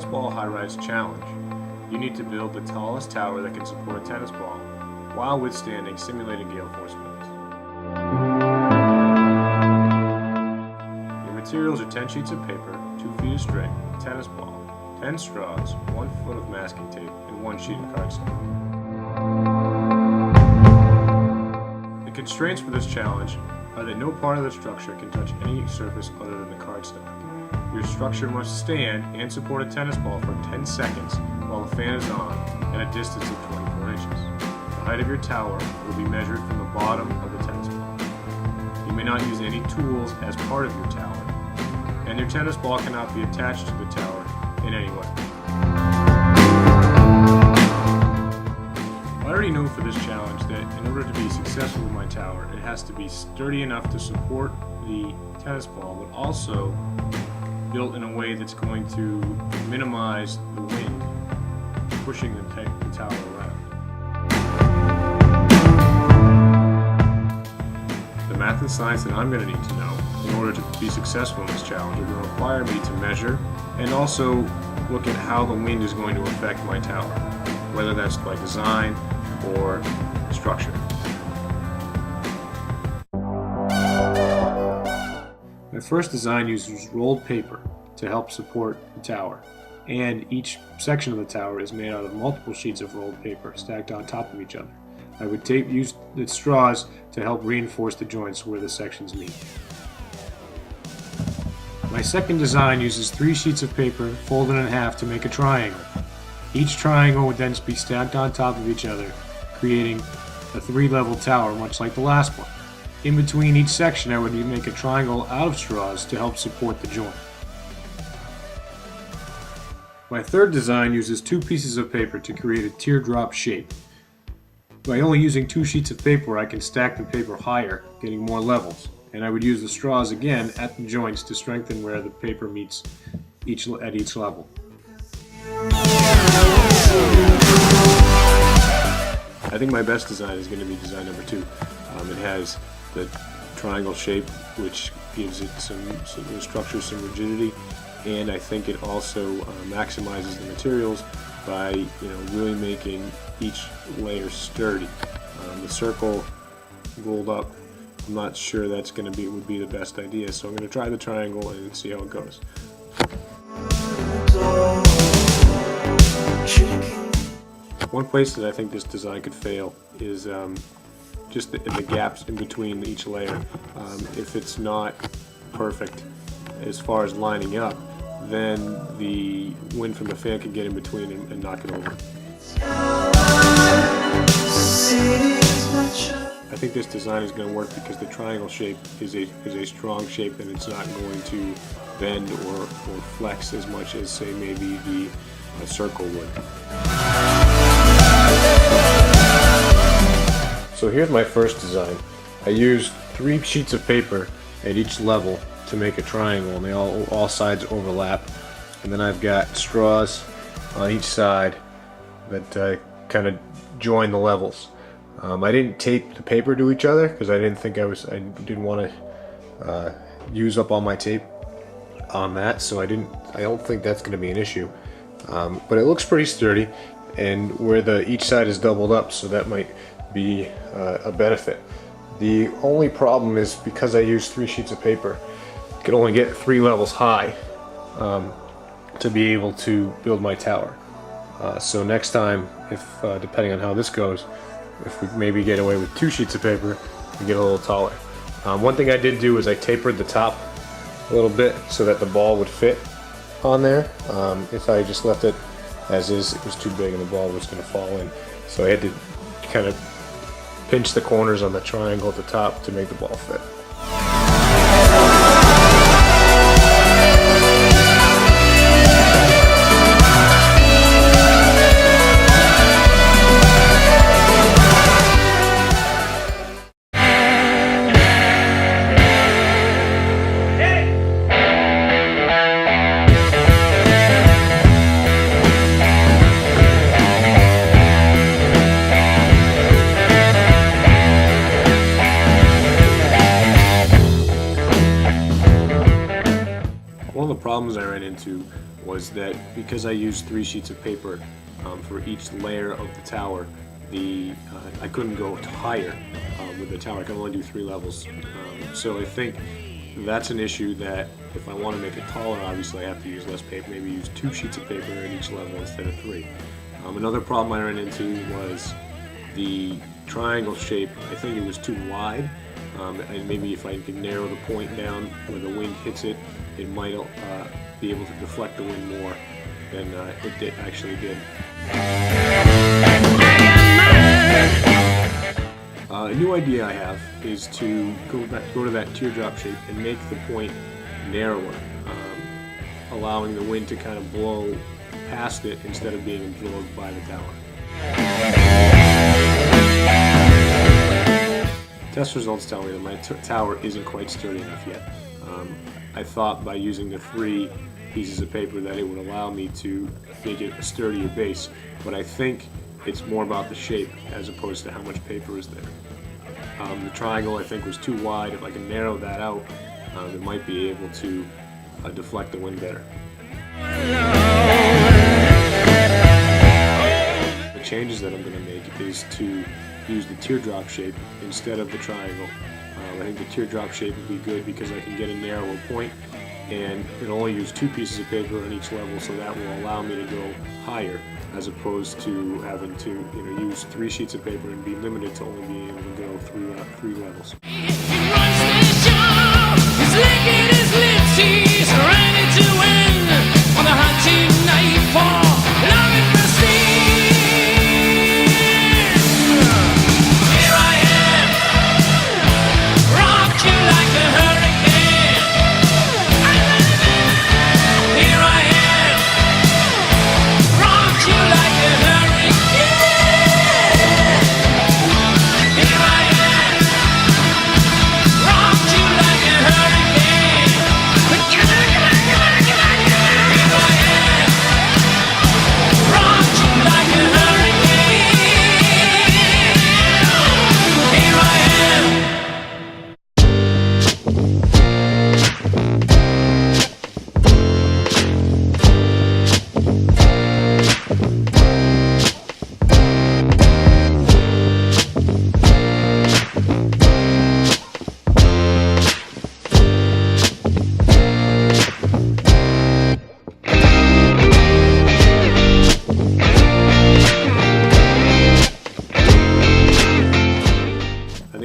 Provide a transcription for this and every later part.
tennis ball high-rise challenge. You need to build the tallest tower that can support a tennis ball while withstanding simulated gale force winds. Your materials are 10 sheets of paper, 2 feet of string, a tennis ball, 10 straws, 1 foot of masking tape, and 1 sheet of cardstock. The constraints for this challenge are that no part of the structure can touch any surface other than the cardstock. Your structure must stand and support a tennis ball for 10 seconds while the fan is on at a distance of 24 inches. The height of your tower will be measured from the bottom of the tennis ball. You may not use any tools as part of your tower, and your tennis ball cannot be attached to the tower in any way. I already know for this challenge that in order to be successful with my tower, it has to be sturdy enough to support the tennis ball, but also built in a way that's going to minimize the wind pushing the tower around. The math and science that I'm going to need to know in order to be successful in this challenge are going to require me to measure and also look at how the wind is going to affect my tower, whether that's by design or structure. My first design uses rolled paper to help support the tower, and each section of the tower is made out of multiple sheets of rolled paper stacked on top of each other. I would use the straws to help reinforce the joints where the sections meet. My second design uses 3 sheets of paper folded in half to make a triangle. Each triangle would then be stacked on top of each other, creating a 3-level tower much like the last one. In between each section, I would make a triangle out of straws to help support the joint. My third design uses 2 pieces of paper to create a teardrop shape. By only using 2 sheets of paper, I can stack the paper higher, getting more levels, and I would use the straws again at the joints to strengthen where the paper meets at each level. I think my best design is going to be design number 2. It has the triangle shape, which gives it some structure, some rigidity, and I think it also maximizes the materials by really making each layer sturdy. The circle rolled up, I'm not sure that's would be the best idea, so I'm going to try the triangle and see how it goes. One place that I think this design could fail is just in the gaps in between each layer. If it's not perfect as far as lining up, then the wind from the fan can get in between and knock it over. I think this design is going to work because the triangle shape is a strong shape, and it's not going to bend or flex as much as, say, maybe the circle would. So here's my first design. I used 3 sheets of paper at each level to make a triangle, and they all sides overlap. And then I've got straws on each side that kind of join the levels. I didn't tape the paper to each other because I didn't want to use up all my tape on that, so I don't think that's going to be an issue. But it looks pretty sturdy, and where each side is doubled up, so that might be a benefit. The only problem is because I used 3 sheets of paper, I could only get 3 levels high to be able to build my tower. So next time, if depending on how this goes, if we maybe get away with 2 sheets of paper, we get a little taller. One thing I did do is I tapered the top a little bit so that the ball would fit on there. If I just left it as is, it was too big and the ball was going to fall in. So I had to kind of pinch the corners on the triangle at the top to make the ball fit. One of the problems I ran into was that because I used 3 sheets of paper for each layer of the tower, I couldn't go higher with the tower. I can only do 3 levels. So I think that's an issue that if I want to make it taller, obviously I have to use less paper, maybe use 2 sheets of paper in each level instead of 3. Another problem I ran into was the triangle shape. I think it was too wide, and maybe if I could narrow the point down where the wind hits it, it might be able to deflect the wind more than it actually did. A new idea I have is to go to that teardrop shape and make the point narrower, allowing the wind to kind of blow past it instead of being absorbed by the tower. Test results tell me that my tower isn't quite sturdy enough yet. I thought by using the 3 pieces of paper that it would allow me to make it a sturdier base, but I think it's more about the shape as opposed to how much paper is there. The triangle I think was too wide. If I can narrow that out, it might be able to deflect the wind better. The changes that I'm going to make is to use the teardrop shape instead of the triangle. I think the teardrop shape would be good because I can get a narrower point, and it'll only use 2 pieces of paper on each level, so that will allow me to go higher as opposed to having to use 3 sheets of paper and be limited to only being able to go 3 levels.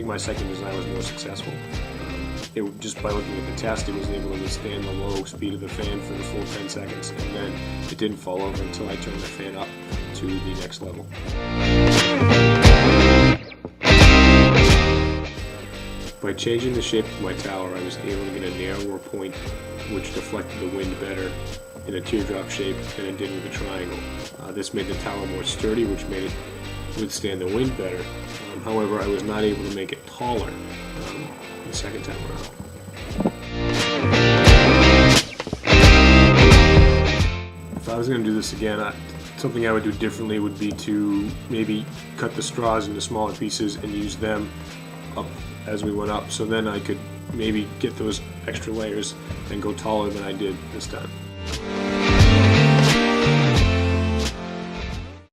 My second design was more successful. Just by looking at the test, it was able to withstand the low speed of the fan for the full 10 seconds, and then it didn't fall over until I turned the fan up to the next level. By changing the shape of my tower, I was able to get a narrower point which deflected the wind better in a teardrop shape than it did with a triangle. This made the tower more sturdy, which made it withstand the wind better. However, I was not able to make it taller the second time around. If I was going to do this again, something I would do differently would be to maybe cut the straws into smaller pieces and use them up as we went up, so then I could maybe get those extra layers and go taller than I did this time.